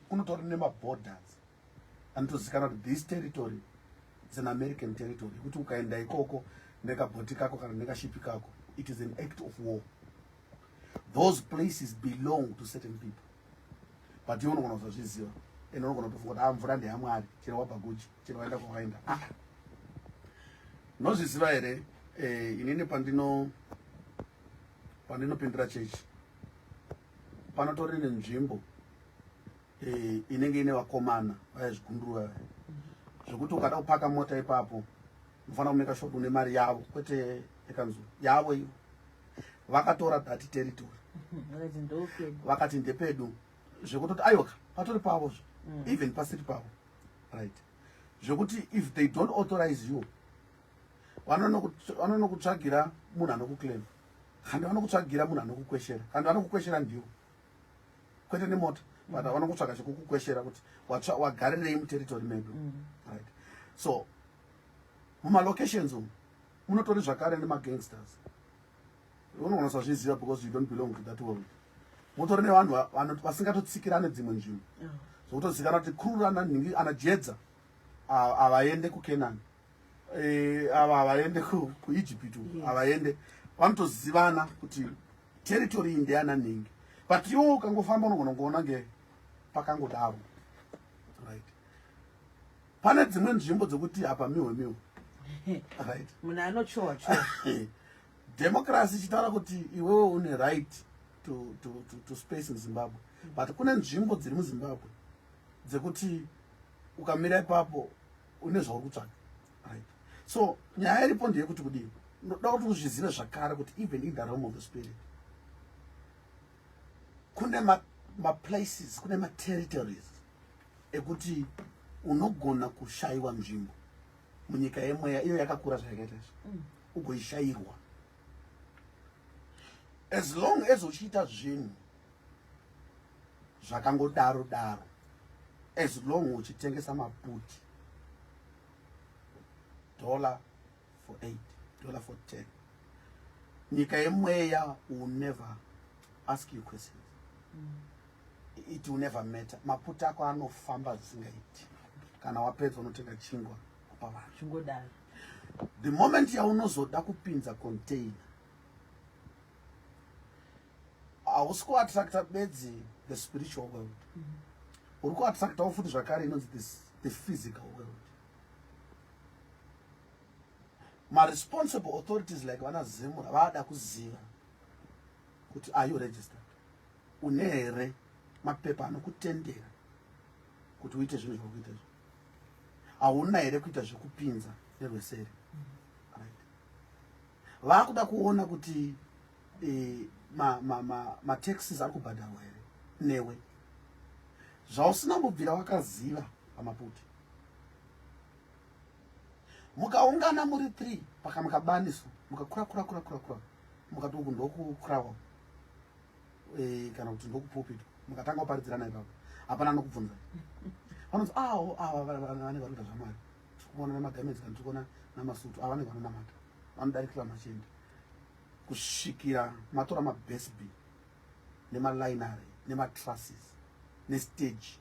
kunotori nemaborders anotozikana kuti this territory is an American territory, kuti ukaenda ikoko nekabhoti kako kana nekashipi kako, it is an act of war. Those places belong to certain people. But you unogona kuzozviziva ende unogona kutofunga kuti mvura ndeyaMwari, chero wabva Guchi, chero waenda kwakaenda. Nozviziva here inini pandinopindira chechi panotori nenzvimbo inenge ine vakomana vaya zvigunduru zvekuti ukada kupaka mota ipapo unofanira kumeka sure une mari yavo, kwete ekanzu yavo iyo. Vakatora that territory vakati ndepedu zvekutoti ayoka patori pavo even pasiri pavo, right? Zvekuti if they don't authorize you vanonokutsvagira munhu anokuclaim, kandi vanokutsvagira munhu anokukweshera, kandi vanokukweshera ndiwo kwete nemota, but vanokutsvaga chekukukweshera kuti wagarirei muterritory medu, right? So mumalocations umu munotori zvakare nemagangsters. Unogona kuzozviziva because you don't belong to that world. Mutori nevanhu vasingatotsikirane dzimwe nzvimbo, zvokutozikana kuti kururana nhingi anajedza avaende kuKenani, ava havaende kuEgypt, havaende, vanotozivana kuti territory iyi ndeyana nhingi. But iwo ukangofamba unogona kuona nge pakangodaro, right? Pane dzimwe nzvimbo dzekuti apa miwe, right? Munhu anochowa democracy ichitaura kuti iwewe une right to space in Zimbabwe, but kune nzvimbo dziri muZimbabwe dzekuti ukamira ipapo une zvauri kutsvaga, right? So nyaya iripo ndeyekuti kudii, unoda kuti uzvizive zvakare kuti even in the realm of the spirit kune maplaces, kune materitories ekuti unogona kushayiwa nzvimbo munyika yemweya iyo yakakura zvakaita izvo, ugoishayirwa as long as uchiita zvinhu zvakangodaro daro, as long uchitengesa maputi $8, $8 for 10, nyika yemweya will never ask you questions. It will never matter. Maputi ako anofamba zvisingaiti kana wapedza unotenga chingwa kupa vanhu. The moment yaunozoda kupinza container, hausi kuattracta bedzi the spiritual world, uri kuattractawo futi zvakare inonzi the physical world. Ma-responsible authorities like vana Zemura vada kuziva kuti are you registered, une here mapepa anokutendera kuti uite zvinhu zvakuita izvo, hauna here kuita zvekupinza nerweseri, right? Vakuda kuona kuti ma-taxes ari kubhadharwa here newe, zvausina kubvira wakaziva pamaputi. Mukaungana muri 3 paka mukabaniswa mukakura mukati uku ndokukurawa kana kuti ndokupupitwa, mukatanga kuparidzirana ipapo, hapana anokubvunza. Vanonzi ava vane varikuita zvamwari, tikuona namagamedzi kana tikuona namasutu, ava vanenge vanonamata, vanodarikira machende kusvikira matora mabesby nemalinary nematrusses nestage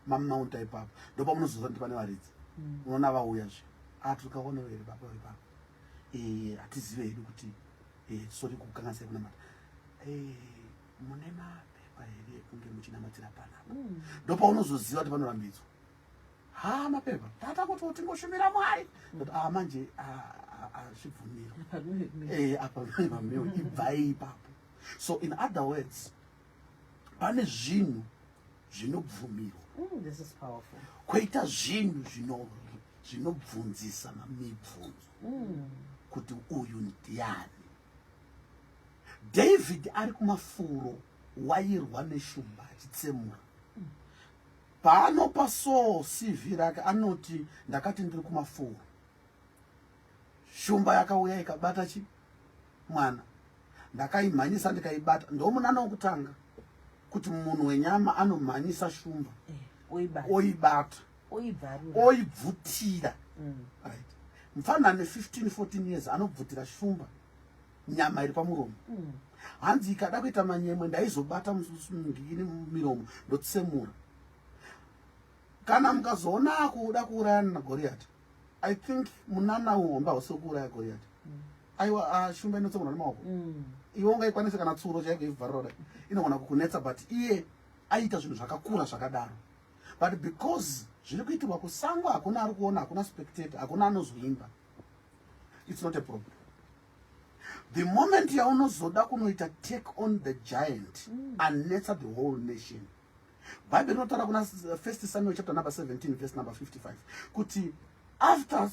mamaunta ipapo, ndopa munozoza kuti pane varidzi, unoona vauyazve tukaona here baba ipapo, hatizive hedu kuti sori kukanganisira kunamata, mune mapepa here kunge muchinamatira panapa, ndopa unozoziva kuti panorambidzwa. Mapepa tata kuti tingoshumira Mwari, manje azvibvumiro apa pameo ibvai ipapo. So in other words, pane zvinhu zvinobvumirwa, this is powerful, kwoita zvinhu zvinobvunzisa mamibvunzo kuti uyu ndiani. David ari kumafuro wairwa neshumba achitsemura, paanopa Saul CV rake anoti ndakati ndiri kumafuro, shumba yakauya ikabata mwana, ndakaimhanyisa ndikaibata. Ndomunana wokutanga kuti munhu wenyama anomhanyisa shumba oibata oibvutira, right? Mufanana ne15-14 years anobvutira shumba nyama iri pamuromo, hanzi ikada kuita manyemwe ndaizobata musungini mumiromo ndotsemura. kana mukazoona kuda kuurayana naGoriati, I think munana uhomba hwose kuuraya Goriati. Aiwa shumba inotsemwa nemaoko. Iwe ungaikwanisa kana tsuro chaigo ivharira inogona kukunetsa, but iye aita zvinhu zvakakura zvakadaro. But because zviri kuitirwa kusango hakuna ari kuona, hakuna spectator, hakuna anozoimba, it's not a problem. The moment yaunozoda kunoita take on the giant anetsa the whole nation. Bible inotaura kuna 1 Samuel chapter number 17 verse number 55 kuti after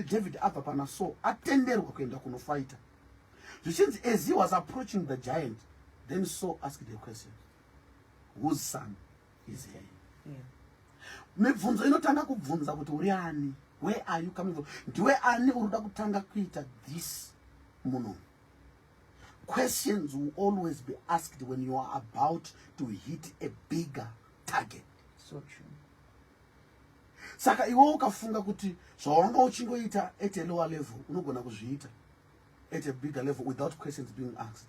David abva pana Saul atenderwa kuenda kunofighta. Zvichinzi as he was approaching the giant, then Saul asked the question, whose son is he? Mibvunzo inotanga kubvunza kuti uri ani? Where are you coming from? Ndiwe ani uruda kutanga kuita this muno? Questions will always be asked when you are about to hit a bigger target. So true. Saka iwe ukafunga kuti zvawanga uchingoita at a lower level unogona kuzviita at a bigger level without questions being asked.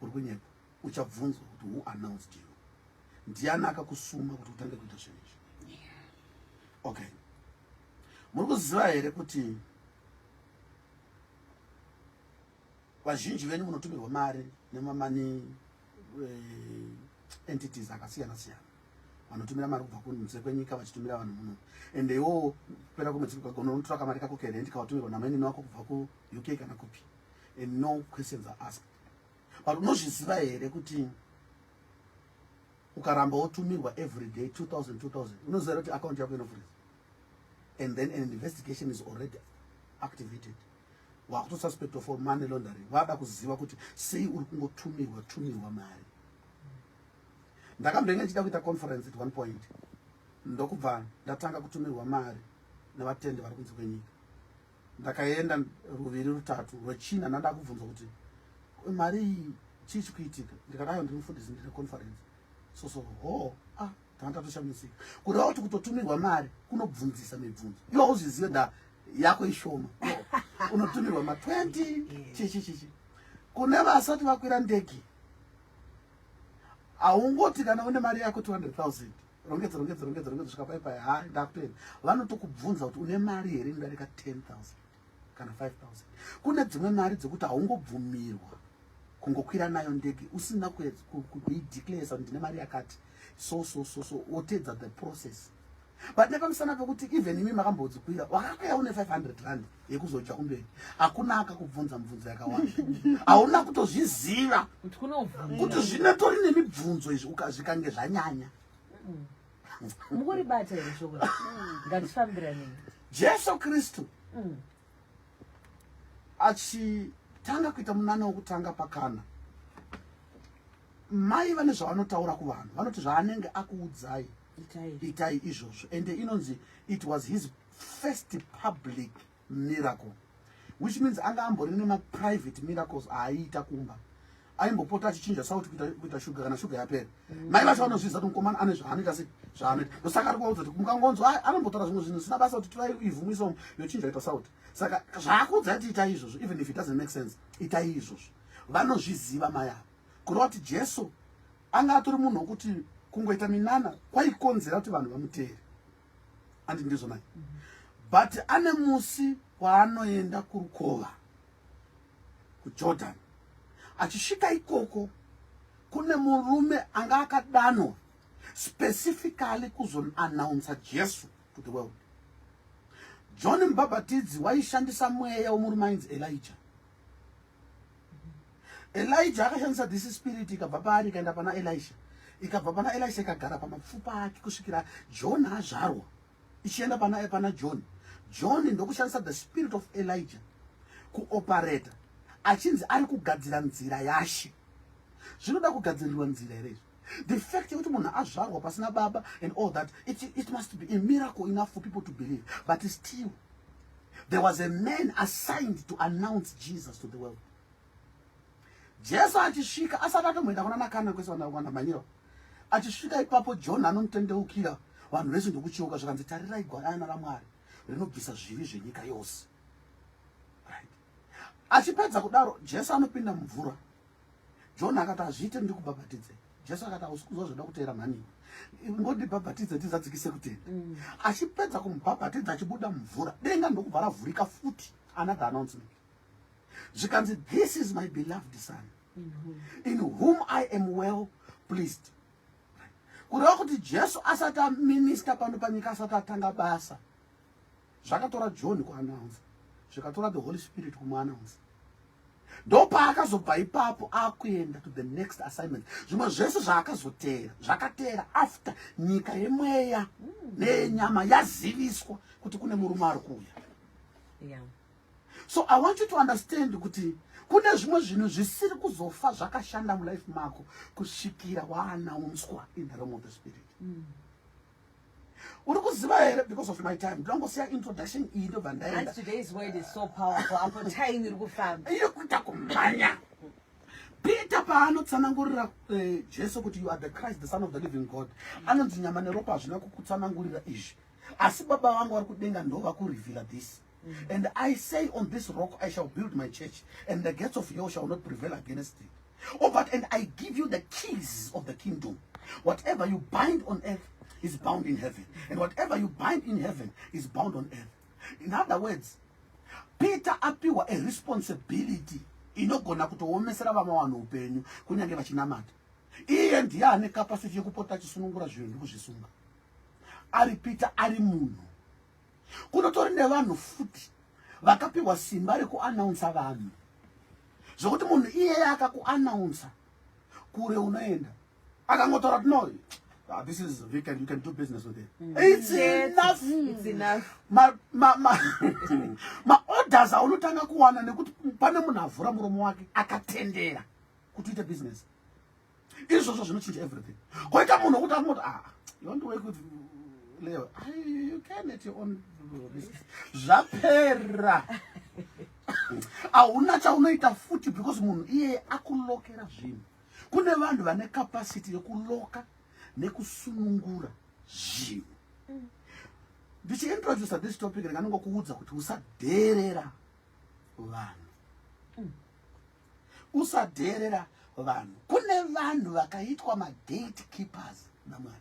Uri kunyepa uchabvunzwa kuti who announced you? Ndiani akakusuma kuti utange kuita zvinhu izvi? Okay. Muri kuziva here kuti vazhinji venyu munotumirwa mari nemamani entities akasiyana siyana. Vanotumira mari kubva kunze kwenyika vachitumira vanhu muno. And iwo pera kumwedzi ukagona unotsvaka mari kako kerenti kawatumirwa namainini wako kubva ku-UK kana kupi. And no questions are asked. But unozviziva here kuti ukaramba wotumirwa every day 2000 unoziva kuti account yako inovhurisa. And then an investigation is already activated. Wakutosuspect for money laundering. Vada kuziva kuti sei uri kungotumirwa mari. Ndakambenga ndichida kuita conference at one point. Ndokubva ndatanga kutumirwa mari nevatende vari kunze kwenyika. Ndakaenda ruviri rutatu rwechina nanda kubvunza kuti mari iyi chii chikuitika. Ndikadayo ndiri mufundisi ndine conference. Tandatoshamisa. Kureva kuti kutotumirwa mari kunobvunzisa mibvunzo. Iwe uzvizive nda yako ishoma. Unotumirwa ma 20 chichi. Kune vasati vakwira ndege. Aungoti kana une mari yako 200,000. Rongedza svika paipai hai ndakutenda. Vanotokubvunza kuti une mari here inodarika 10,000 kana 5,000. Kune dzimwe mari dzekuti haungobvumirwa kungokwira nayo ndege usina kuideclare kuti ndine mari yakati. So wotedza the process. But nepamusana pekuti even imi makambodzikwira wakakwira une 500 rand yekuzocha kumberi. Hakuna akakubvunza mibvunzo yakawanda. Hauna kutozviziva kuti zvinotori nemibvunzo izvi zvikange zvanyanya. Mukuribata here shoko. Ngatifambira nini. Jesu Kristu achitanga kuita munana wokutanga pakana. Mai vane zvavanotaura kuvanhu. Vanoti zvaanenge akuudzai itai izvozvo. And inonzi it was his first public miracle, which means anga ambori nema private miracles aiita kumba. Aimbopota achichinja sauti kuita shuga kana shuga yapera. Mai vacho vanozviziva kuti mukomana ane zvaanoita zvaanoita. Ndosaka ari kuudza kuti mukangonzwa anombotaura zvimwe zvinhu zvisina basa kuti torai ivhumiso yochinja ita sauti. Saka zvaakuudza kuti itai izvozvo, even if it doesn't make sense, itai izvozvo. Vanozviziva mai ava. Kureva kuti Jesu anga atori munhu wokuti kungoita minana kwaikonzera kuti vanhu vamuteere. Andi ndizvo nai. But ane musi waanoenda kurukova kuJordan. Achisvika ikoko kune murume anga akadanwa specifically kuzoannounce Jesu to the world. John Mubhabhatidzi waishandisa mweya womurume ainzi Elijah. Elijah akashandisa this spirit ikabva paari ikaenda pana Elisha. Ikabva pana Elisha ikagara pamapfupa ake kusvikira John azvarwa. Ichienda pana John. John ndokushandisa the spirit of Elijah kuoperate. Achinzi ari kugadzira nzira yaShe. Zvinoda kugadzirirwa nzira here. The fact that munhu azvarwa pasina baba and all that, it must be a miracle enough for people to believe. But still, there was a man assigned to announce Jesus to the world. Jesu achisvika asati atomboenda kuna nakana kwese vanhu manyira. Achisvika ipapo John anomutendeukira vanhu vese ndokuchiuka zvakanzi tarirai gwayana raMwari rinobvisa zvivi zvenyika yose. Right. Achipedza kudaro Jesu anopinda mumvura. John akati azviite ndikubhabhatidze. Jesu akati usikuziva zvoda kuteera mhani. ngodibhabhatidza tizadzikise kutenda. Achipedza kumubhabhatidza achibuda mvura, denga ndokubva ravhurika futi. Another announcement. Zvikanzi, this is my beloved son, in whom I am well pleased. Kureva kuti Jesu asati aminister pano panyika asati atanga basa. Zvakatora John kuannounce. Zvakatora the Holy Spirit kumuannounce. Ndopa akazobva ipapo akuenda to the next assignment. Zvimwe zvese zvaakazotera zvakatera after nyika yemweya nenyama yaziviswa kuti kune murume ari kuuya. So I want you to understand kuti kune zvimwe zvinhu zvisiri kuzofa zvakashanda mulife mako kusvikira waanaunswa in the realm of the spirit. Uri kuziva here, because of my time ndongosiya introduction iyi ndobva ndaenda. And today's word is so powerful. Apo time iri kufamba. Iyo kuita kumhanya. Peter paanotsanangurira Jesu kuti you are the Christ, the Son of the living God. Anonzi nyama neropa hazvina kukutsanangurira izvi. Asi baba vangu vari kudenga ndo vakureveala this. And I say, on this rock I shall build my church, and the gates of hell shall not prevail against it. Oh, but and I give you the keys of the kingdom. Whatever you bind on earth is bound in heaven, and whatever you bind in heaven is bound on earth. In other words, Peter apiwa a responsibility inogona kutoomesera vamwe vanhu upenyu kunyange vachinamata. Iye ndiye ane capacity yekupota achisunungura zvinhu ndikuzvisunga. Ari Peter ari munhu. Kunotori nevanhu futi vakapiwa simba rekuannounce vanhu. Zvokuti munhu iyeye akakuannounce kure unoenda. Akangotaura kuti no, this is weekend, you can do business with it. It's enough. It's enough. Orders aunotanga kuwana nekuti pane munhu avhura muromo wake akatendera kuti uite business. Izvozvo zvinochange everything. Koita munhu kuti angoti you want to work with Leo, you can at your own business. Zvapera. Auna chaunoita futi because munhu iye akulokera zvinhu. Kune vanhu vane capacity yekuloka nekusunungura zvinhu. Ndichiintroduce this topic ndingangokuudza kuti usadherera vanhu. Usadherera vanhu. Kune vanhu vakaitwa ma-gatekeepers naMwari.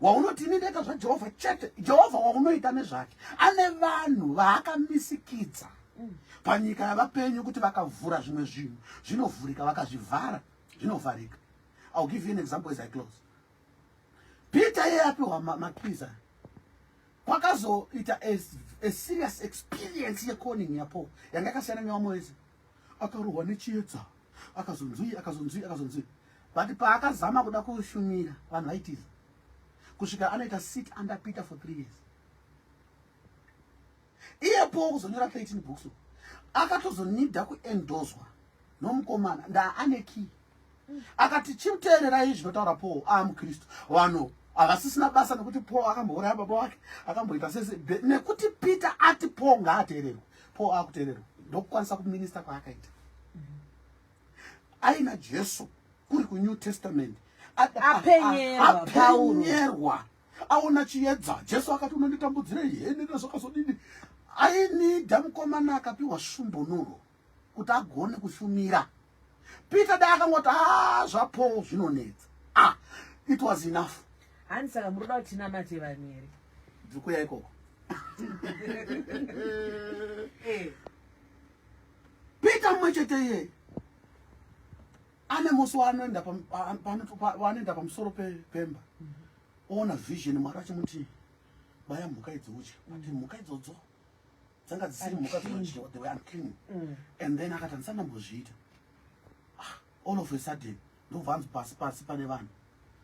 Waunoti ninoita zvaJehovha chete, Jehovha waunoita nezvake. Ane vanhu vaakamisikidza panyika yavapenyu kuti vakavhura zvimwe zvinhu zvinovhurika, vakazvivhara zvinovharika. I'll give you an example as I close. Peter yeye apiwa makiza. Kwakazoita a serious experience yeconing yapo yanga yakasiyana nevamwe wese. Akarohwa nechiedza, akazonzwi. But paakazama kuda kushumira vanhu vaitiza. Kusvika anoita sit under Peter for 3 years. Iyepo kuzonyora 13 books. Akatozonida kuendozwa nomukomana nda ane key. Akati chimteerera izvi zvinotaura Paul aMukristu. Vanhu avasisina basa nekuti Paul akambouraya baba wake, akamboita sese nekuti Peter ati Paul ngaateererwe. Paul akuteererwa. Ndokukwanisa kuminista kwaakaita. Aina Jesu kuri kuNew Testament. Apenyerwa. Aona chiedza. Jesu akati unonditambudzirei hene nezvakazodini. Ainida mukomana akapiwa svumbunuro kuti agone kushumira. Peter da akangoti zvaPaul zvinonetsa. It was enough. Hansaka muruda kuti tinamate vanhu here. Ndikuya ikoko. Peter mwechete iye ane musi waanoenda pamusoro pemba. Ona vision Mwari achimuti baya mhuka idzoudya. Ati mhuka idzodzo dzanga dzisiri mhuka dzinodyiwa, they were unclean. And then akati handisandambozviita. All of a sudden ndobva anzi pasi pane vanhu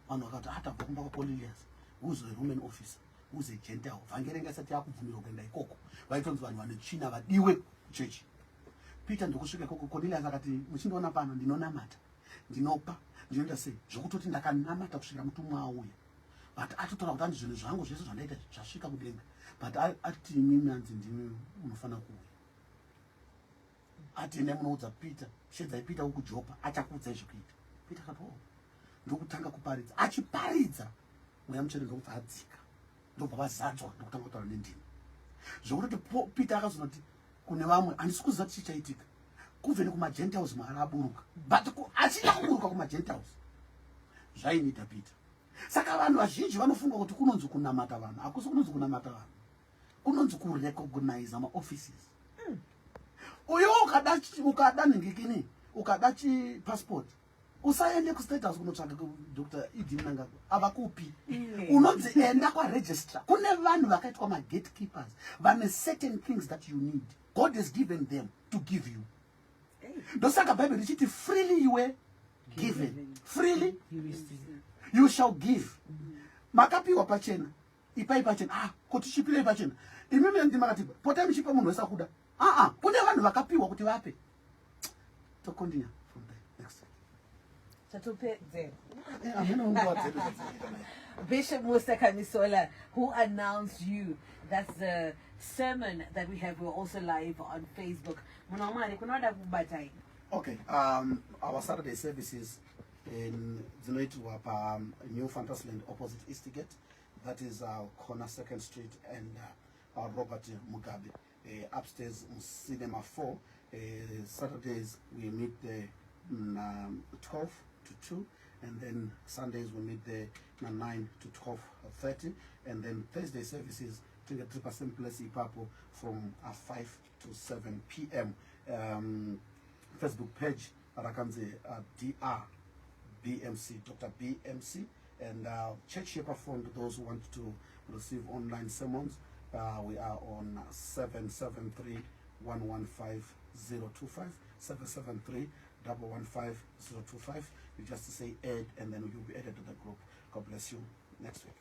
vakati atabva kumba kwaCornelius, who's a Roman officer, who's a Gentile. Vhangerenga isati yakubvumirwa kuenda ikoko, vaitonzi vanhu vane tsvina vadiwe kuchechi. Peter ndokusvika ikoko, Cornelius akati muchindiona pano ndinonamata, ndinopa, ndinoita sei, zvokutoti ndakanamata kusvika mutumwa auya. But atotaura kuti zvinhu zvangu zvese zvandaita zvasvika kudenga. But ati mimi anzi ndimi unofana kuuya. Ati nemunoudza Peter, shedzai Peter ukuJopa achakuudzai zvekuita. Peter akati ndokutanga kuparidza. Achiparidza mweya mutsvene ndokubva adzika. Ndobva vazadzwa ndokutanga kutaura nendimi. Zvokutoti Peter akazonoti kune vamwe handisi kuziva kuti chichaitika. Kubve nekumaGentiles Mwari aburuka. But achida kuburuka kumaGentiles zvainida Peter. saka vanhu vazhinji vanofunga kuti kunonzi kunamata vanhu. Hakusi kunonzi kunamata vanhu, kunonzi kurecognize maoffices. Uyo ukada ningikini, ukada passport, usaende kuState House kunotsvaka Dr. vaMnangagwa avakupi. Unonzi enda registrar. Kune vanhu vakaitwa gatekeepers, vane certain things that you need. God has given them to give you. Ndosaka Bible richiti freely you were given, freely you shall give. Makapiwa pachena, ipai pachena. Kuti chipile pachena. Imimi ndimakati potai mchipa munhu wesa kuda. Kune vanhu vakapiwa kuti vape. To continue from there. Next. Bishop Musa Kamisola, who announced you. That's the sermon that we have. We're also live on Facebook. Okay. Our Saturday services in Zinoitu New Fantasyland opposite Eastgate. That is corner 2nd Street and Robert Mugabe. Upstairs Cinema 4. Saturdays we meet there 12 to 2, and then Sundays we meet there 9 to 12:30, and then Thursday services to the 3% plus Ipapo from 5 to 7 p.m. Facebook page Arakanze Dr. BMC, Dr. BMC, and church shaper phone to those who want to receive online sermons. We are on 773-115-025, 773-115-025. You just say add, and then you'll be added to the group. God bless you. Next week.